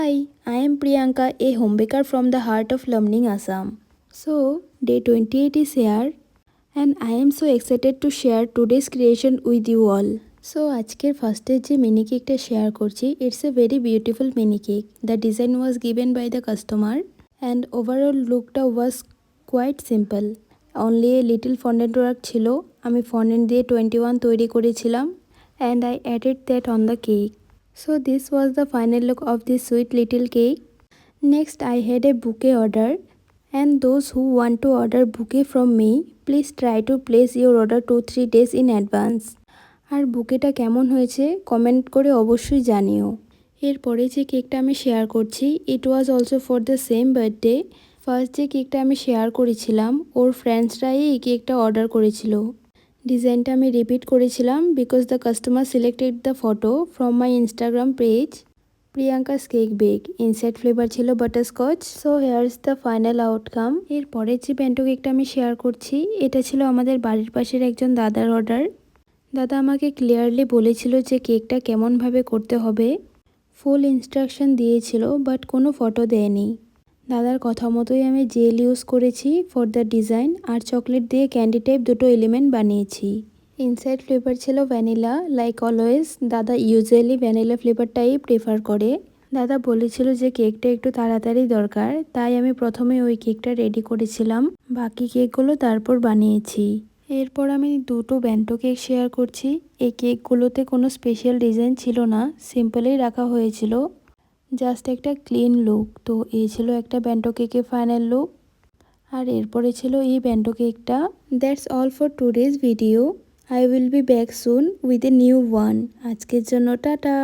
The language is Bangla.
Hi, I am Priyanka, a home baker from the heart of Lumning, Assam. So, day 28 is here and I am so excited to share today's creation with you all. So, আজকের ফার্স্টের যে মিনি কেকটা শেয়ার করছি, it's a very beautiful mini cake. The design was given by the customer and overall lookটা was quite simple. Only a little fondant work ছিল, আমি fondant দিয়ে 21 তৈরি করেছিলাম and I added that on the cake. So this was the final look of this sweet little cake. Next I had a bouquet order and those who want to order bouquet from me, please try to place your order 2-3 days in advance. আর বুকেটা কেমন হয়েছে কমেন্ট করে অবশ্যই জানিও। এরপরে যে কেকটা আমি শেয়ার করছি, it was also for the same birthday. First যে কেকটা আমি শেয়ার করেছিলাম ওর ফ্রেন্ডসরাই এই কেকটা অর্ডার করেছিল। ডিজাইনটা আমি রিপিট করেছিলাম because the customer selected the photo from my Instagram page Priyanka's cake bake. Inside flavour ছিল butterscotch. So here's the final outcome. এরপরে যে ব্যান্টো কেকটা আমি শেয়ার করছি, এটা ছিল আমাদের বাড়ির পাশের একজন দাদার অর্ডার। দাদা আমাকে ক্লিয়ারলি বলেছিল যে কেকটা কেমনভাবে করতে হবে, ফুল ইনস্ট্রাকশন দিয়েছিল বাট কোনো ফটো দেয়নি। দাদার কথা মতোই আমি জেল ইউজ করেছি ফর দ্য ডিজাইন আর চকলেট দিয়ে ক্যান্ডি টাইপ দুটো এলিমেন্ট বানিয়েছি। ইনসাইড ফ্লেভার ছিল ভ্যানিলা লাইক অলওয়েজ। দাদা ইউজুয়ালি ভ্যানিলা ফ্লেভারটাই প্রেফার করে। দাদা বলেছিল যে কেকটা একটু তাড়াতাড়ি দরকার, তাই আমি প্রথমে ওই কেকটা রেডি করেছিলাম, বাকি কেকগুলো তারপর বানিয়েছি। এরপর আমি দুটো ব্যান্টো কেক শেয়ার করছি। এই কেকগুলোতে কোনো স্পেশাল ডিজাইন ছিল না, সিম্পলেই রাখা হয়েছিল, জাস্ট একটা ক্লিন লুক। তো এই ছিল একটা ব্যান্টো কেকের ফাইনাল লুক। আর এরপরে ছিল এই ব্যান্টো কেকটা। That's all for today's video. I will be back soon with a new one. আজকের জন্য টাটা।